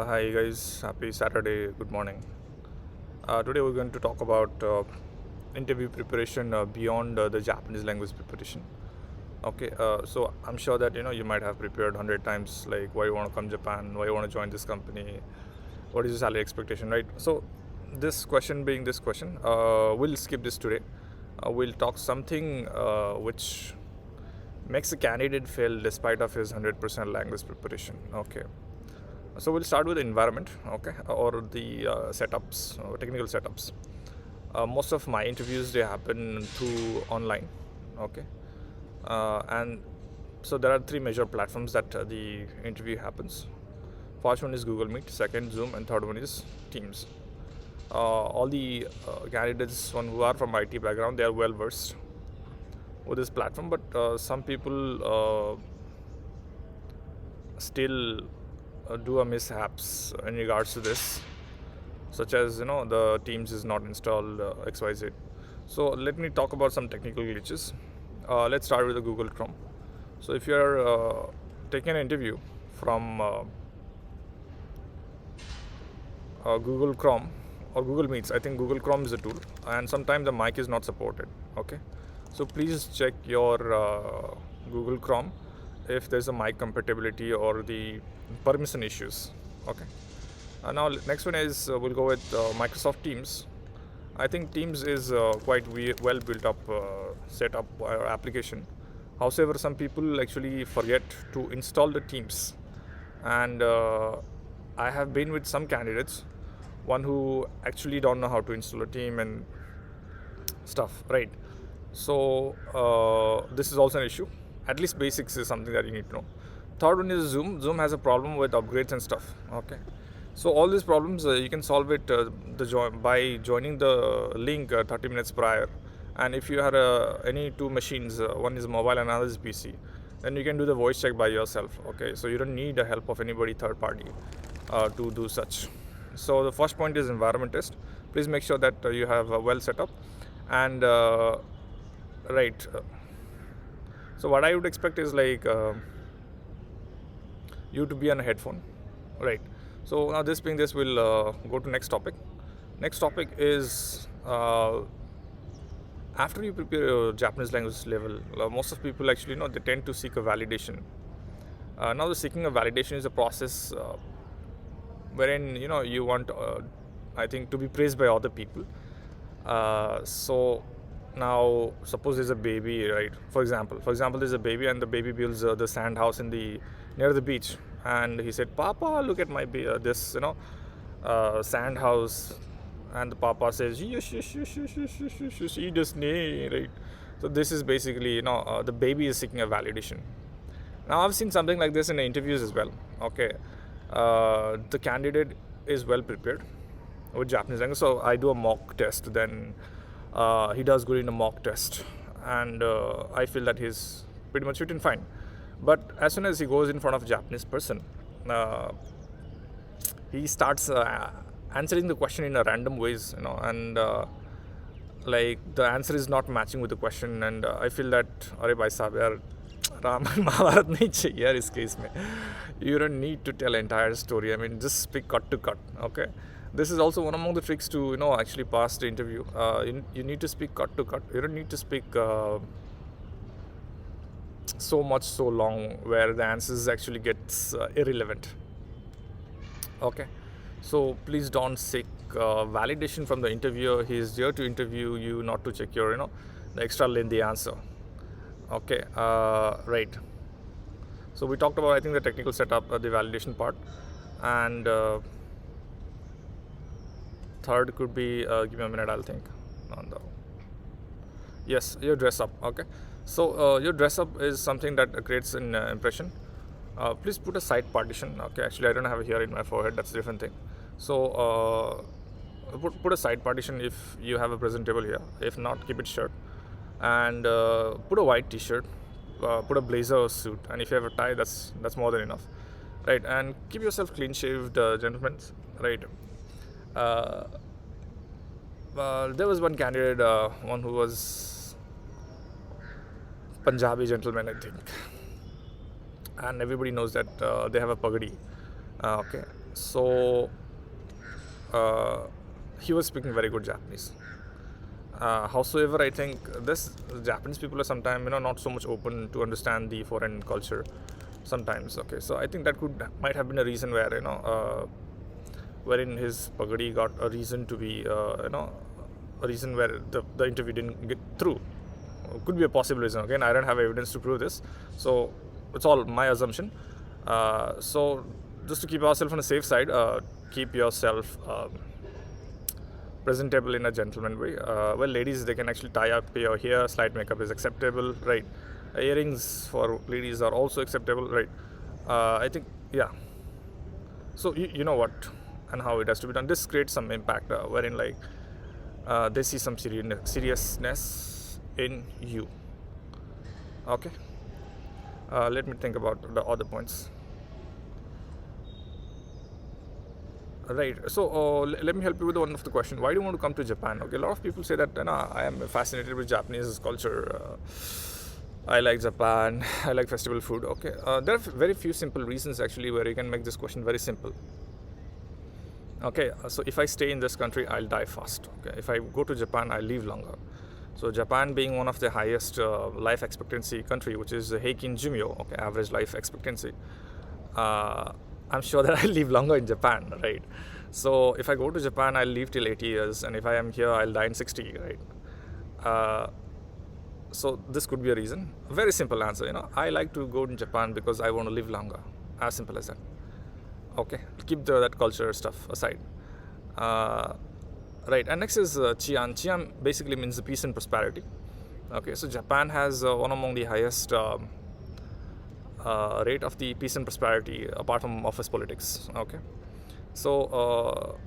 Hi guys, happy Saturday, good morning. Today we're going to talk about interview preparation beyond the Japanese language preparation. Okay, so I'm sure that you might have prepared 100 times, like why you want to come Japan, why you want to join this company, what is your salary expectation, right? So this question being this question, we'll skip this today. We'll talk something which makes a candidate fail despite of his 100% language preparation. Okay, so we'll start with the environment, okay, or the setups, technical setups. Most of my interviews they happen through online, okay, and so there are three major platforms that the interview happens. First one is Google Meet, second Zoom, and third one is Teams. All the candidates one who are from IT background they are well versed with this platform, but some people still do a mishaps in regards to this, such as the Teams is not installed XYZ. So let me talk about some technical glitches. Let's start with the Google Chrome. So if you are taking an interview from Google Chrome or Google Meets, I think Google Chrome is a tool, and sometimes the mic is not supported. Okay, so please check your Google Chrome if there's a mic compatibility or the permission issues. Okay. Now next one is we'll go with Microsoft Teams. I think Teams is quite well built up setup or application. However, some people actually forget to install the Teams, and I have been with some candidates, one who actually don't know how to install a team and stuff, right? So this is also an issue. At least basics is something that you need to know. Third one is Zoom. Zoom has a problem with upgrades and stuff. Okay, so all these problems you can solve it by joining the link 30 minutes prior. And if you have any two machines, one is mobile and another is PC, then you can do the voice check by yourself. Okay, so you don't need the help of anybody third party to do such. So the first point is environment test. Please make sure that you have well set up and right. So what I would expect is like you to be on a headphone, right? So now this being this, we'll go to next topic. Next topic is after you prepare your Japanese language level, most of people actually they tend to seek a validation. Now the seeking a validation is a process wherein you want I think to be praised by other people. So now suppose there's a baby, right? For example there's a baby and the baby builds the sand house in the near the beach, and he said, "Papa, look at my this sand house." And the papa says, "Yes, yes, yes, yes, yes, yes, yes, yes, eat the snake," right? So this is basically the baby is seeking a validation. Now I've seen something like this in the interviews as well. Okay, the candidate is well prepared with Japanese language, so I do a mock test. Then he does good in a mock test, and I feel that he's pretty much fit and fine. But as soon as he goes in front of a Japanese person, he starts answering the question in a random ways, and like the answer is not matching with the question, and I feel that अरे भाई साहब यार रामायण महाभारत नहीं चाहिए यार इस case में. You don't need to tell entire story. I mean, just speak cut to cut. Okay, this is also one among the tricks to actually pass the interview. You need to speak cut to cut. You don't need to speak so much so long where the answers actually gets irrelevant. Okay, so please don't seek validation from the interviewer. He is there to interview you, not to check your the extra lengthy answer. Okay, right. So we talked about I think the technical setup, the validation part, and third could be give me a minute, I'll think on the yes, your dress up. Okay, so your dress up is something that creates an impression. Please put a side partition. Okay, actually I don't have it here in my forehead, that's a different thing. So put a side partition if you have a presentable here. If not, keep it short, and put a white t-shirt, put a blazer or suit, and if you have a tie, that's more than enough, right? And keep yourself clean shaved, gentlemen, right? uh, there was one candidate, one who was Punjabi gentleman, I think, and everybody knows that they have a pagadi. Okay, So he was speaking very good Japanese. Howsoever, I think this Japanese people are sometimes not so much open to understand the foreign culture. Sometimes, okay. So I think that might have been a reason where wherein his pagadi got a reason to be a reason where the interview didn't get through. Could be a possible reason. Again, I don't have evidence to prove this, so it's all my assumption. So just to keep ourselves on the safe side, keep yourself presentable in a gentleman way. Well, ladies, they can actually tie up your hair. Slight makeup is acceptable, right? Earrings for ladies are also acceptable, right? I think, yeah. So you know what and how it has to be done. This creates some impact, wherein like they see some seriousness in you. Okay. Let me think about the other points. Right. So let me help you with one of the question. Why do you want to come to Japan? Okay. A lot of people say that I am fascinated with Japanese culture. I like Japan. I like festival food. Okay. There are very few simple reasons actually where you can make this question very simple. Okay. So if I stay in this country, I'll die fast. Okay. If I go to Japan, I'll live longer. So Japan being one of the highest life expectancy country, which is Heikin Jumyo, okay, average life expectancy. I'm sure that I'll live longer in Japan, right? So if I go to Japan, I'll live till 80 years, and if I am here, I'll die in 60, right? So this could be a reason. Very simple answer, I like to go to Japan because I want to live longer. As simple as that. Okay, keep that culture stuff aside. Right, and next is Chian. Chian basically means peace and prosperity. Okay, so Japan has one among the highest rate of the peace and prosperity apart from office politics. Okay, so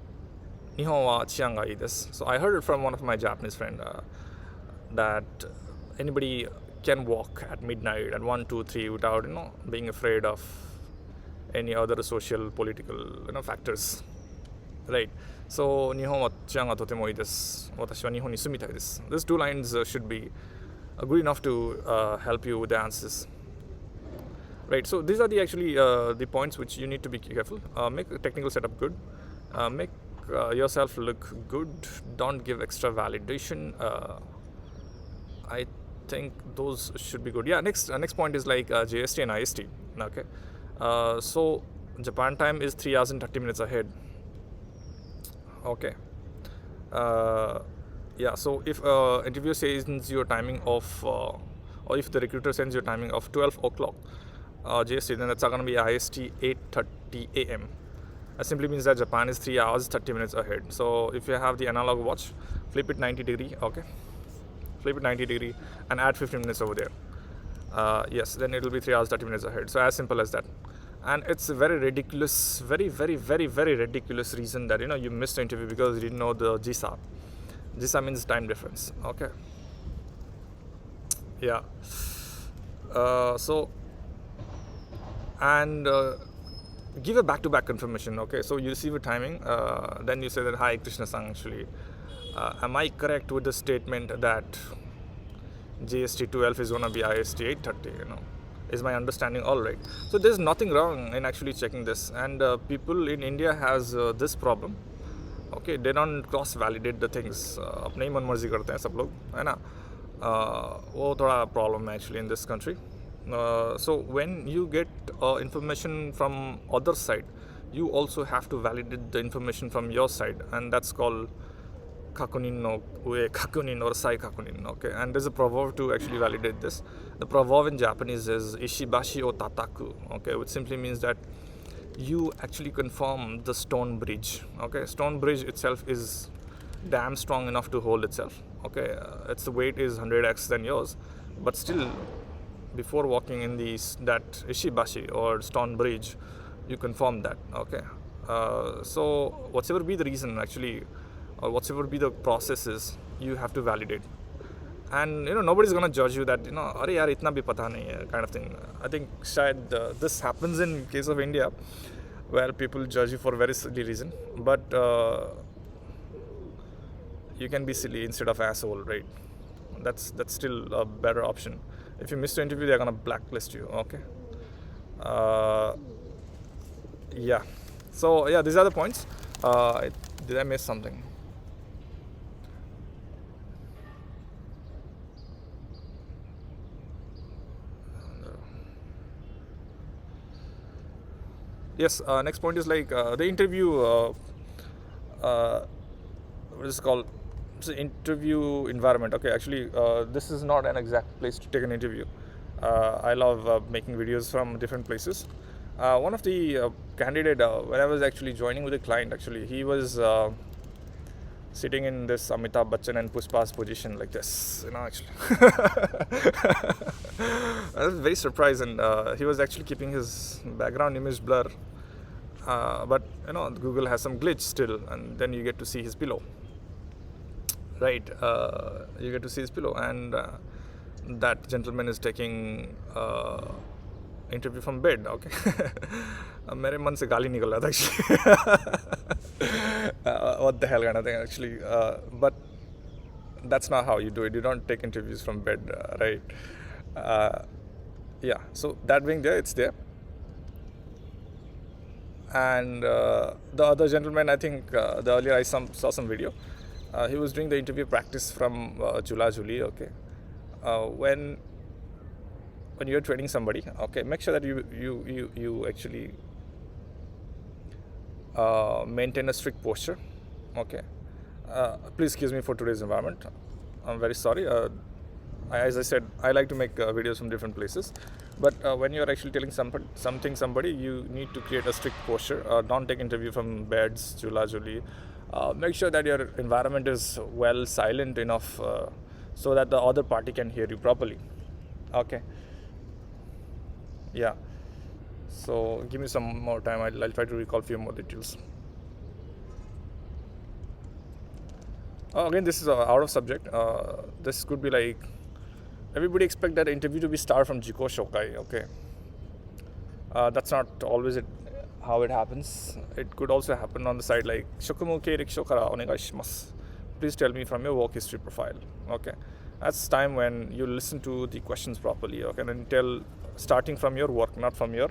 Nihon wa chian ga ii desu. So I heard it from one of my Japanese friend that anybody can walk at midnight at 1, 2, 3 without being afraid of any other social political factors. Right. So 日本は治安がとてもいいです。私は日本に住みたいです。These two lines should be good enough to help you with the answers. Right. So these are actually the points which you need to be careful. Make a technical setup good. Make yourself look good. Don't give extra validation. I think those should be good. Yeah. Next point is like JST and IST. Okay. So Japan time is 3 hours and 30 minutes ahead. Okay. Yeah. So if interviewer sends your timing of, or if the recruiter sends your timing of 12 o'clock JST, then that's going to be IST 8:30 a.m. That simply means that Japan is 3 hours 30 minutes ahead. So if you have the analog watch, flip it 90 degree. Okay. Flip it 90 degree and add 15 minutes over there. Yes. Then it will be 3 hours 30 minutes ahead. So as simple as that. And it's a very ridiculous, very, very, very, very ridiculous reason that you missed the interview because you didn't know the JISA. JISA means time difference. Okay. Yeah. So and give a back-to-back confirmation. Okay. So you receive a timing. Then you say that, hi Krishna-san, actually, am I correct with the statement that JST 12 is gonna be IST 8:30? Is my understanding all right? So there's nothing wrong in actually checking this, and people in India has this problem. Okay, they don't cross validate the things. अपने ही मन मर्जी करते हैं सब लोग, है ना? वो थोड़ा problem actually in this country. So when you get information from other side, you also have to validate the information from your side, and that's called kakunin no ue kakunin or sai kakunin. Okay, and there's a proverb to actually validate this. The proverb in Japanese is ishibashi o tataku. Okay, which simply means that you actually confirm the stone bridge. Okay, stone bridge itself is damn strong enough to hold itself. Okay, its weight is 100x than yours, but still, before walking in that ishibashi or stone bridge, you confirm that. Okay, so whatever be the reason actually, or whatever be the processes, you have to validate. And nobody's gonna judge you that अरे यार इतना भी पता नहीं है kind of thing. I think शायद this happens in case of India, where people judge you for very silly reason, but you can be silly instead of asshole, right? That's still a better option. If you miss the interview, they're gonna blacklist you. Okay. Yeah. So yeah, these are the points. Did I miss something? Yes. Next point is like the interview. What is it called? It's an interview environment. Okay, actually, this is not an exact place to take an interview. I love making videos from different places. One of the candidate when I was actually joining with a client, actually, he was sitting in this Amitabh Bachchan and Pushpa's position like this, actually. I was very surprised, and he was actually keeping his background image blur. But Google has some glitch still, and then you get to see his pillow. Right, you get to see his pillow, and that gentleman is taking interview from bed. Okay, मेरे मन से गाली निकल रहा था actually. What the hell kind of thing actually, but that's not how you do it. You don't take interviews from bed, right? Yeah, so that being there, it's there. And the other gentleman, I think the earlier I saw some video. He was doing the interview practice from Jula Juli. Okay, when you're training somebody, okay, make sure that you actually maintain a strict posture. Okay, please excuse me for today's environment. I'm very sorry. As I said, I like to make videos from different places, but when you're actually telling somebody, you need to create a strict posture. Don't take interview from beds, Jula Juli. Make sure that your environment is well silent enough so that the other party can hear you properly. Okay. Yeah. So give me some more time. I'll try to recall a few more details. Again, this is out of subject. This could be like everybody expect that interview to be star from Jiko Shokai. Okay. That's not always how it happens. It could also happen on the side like Shokumu Riksho kara onegaishimasu. Please tell me from your work history profile. Okay. That's time when you listen to the questions properly. Okay. And tell starting from your work, not from your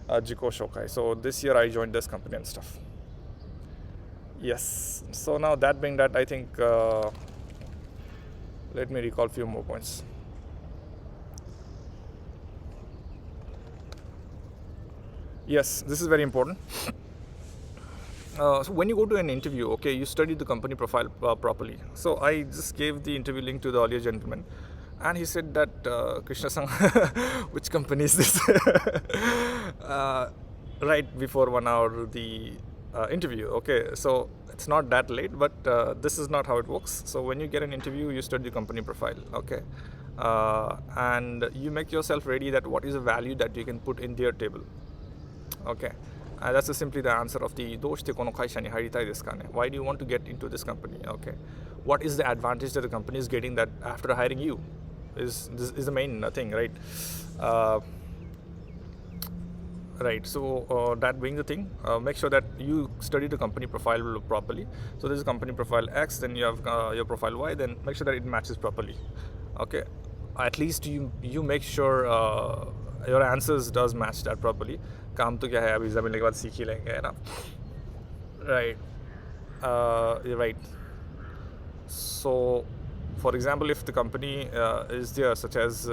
Jiko Shokai. So this year I joined this company and stuff. Yes. So now that being that, I think let me recall a few more points. Yes, this is very important. So when you go to an interview, okay, you study the company profile properly. So I just gave the interview link to the earlier gentleman, and he said that Krishna-san, which company is this? Right before 1 hour the interview. Okay, so it's not that late, but this is not how it works. So when you get an interview, you study the company profile. Okay, and you make yourself ready that what is the value that you can put in their table. Okay, that's simply the answer of the why do you want to get into this company? Okay, what is the advantage that the company is getting that after hiring you is the main thing, right? Right, so that being the thing, make sure that you study the company profile properly. So this is company profile X, then you have your profile Y, then make sure that it matches properly. Okay, at least you make sure your answers does match that properly. काम तो क्या है अभी visa मिलने के बाद सीख ही लेंगे, है ना? Right. You're right. So, for example, if the company is there, such as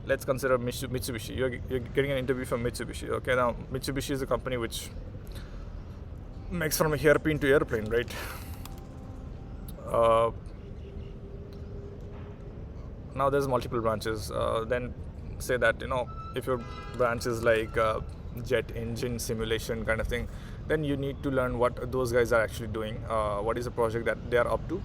let's consider Mitsubishi. You're getting an interview from Mitsubishi. Okay, now Mitsubishi is a company which makes from a hairpin to airplane, right? Now there's multiple branches. Then say that if your branch is like jet engine simulation kind of thing, then you need to learn what those guys are actually doing, what is the project that they are up to,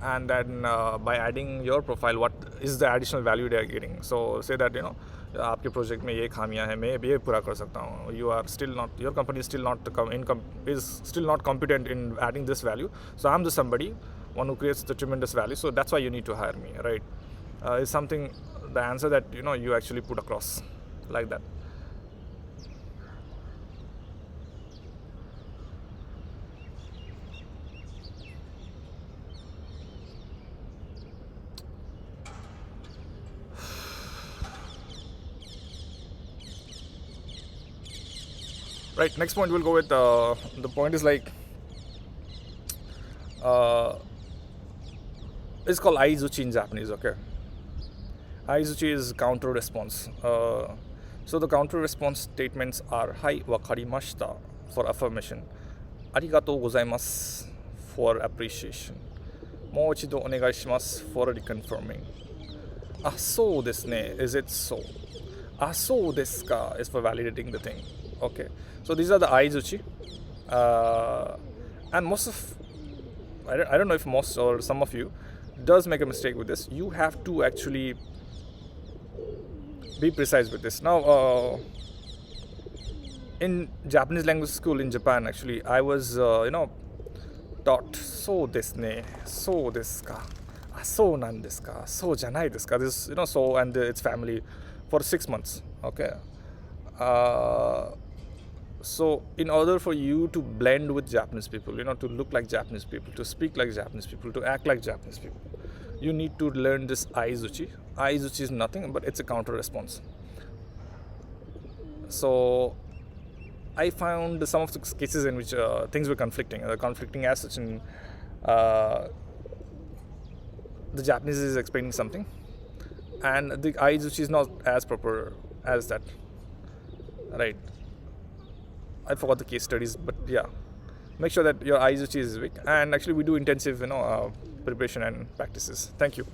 and then by adding your profile, what is the additional value they are getting. So say that आपके project में ये खामियां हैं, मैं ये पूरा कर सकता हूँ. You are still not, your company is still not competent in adding this value. So I'm the somebody one who creates the tremendous value. So that's why you need to hire me, right? Is something the answer that you actually put across like that. Right, next point we'll go with, the point is like, it's called aizuchi in Japanese, okay? Aizuchi is counter response. So the counter response statements are Hai wakarimashita for affirmation, Arigatou gozaimasu for appreciation, Mou ichido onegai shimasu for reconfirming. Ah, so desu ne, is it so? Ah, so desu ka is for validating the thing. Okay, so these are the aizuchi. And most of, I don't know if most or some of you does make a mistake with this. You have to actually be precise with this. Now, in Japanese language school in Japan, actually, I was, taught so desu ne, so desu ka, ah, so nan desu ka, so janai desu ka. This, so and its family for 6 months. Okay. So in order for you to blend with Japanese people, to look like Japanese people, to speak like Japanese people, to act like Japanese people, you need to learn this aizuchi. Aizuchi is nothing but it's a counter response. So I found some of the cases in which things were conflicting as such in the Japanese is explaining something and the aizuchi is not as proper as that, right? I forgot the case studies, but yeah, make sure that your aizuchi is weak. And actually we do intensive preparation and practices. Thank you.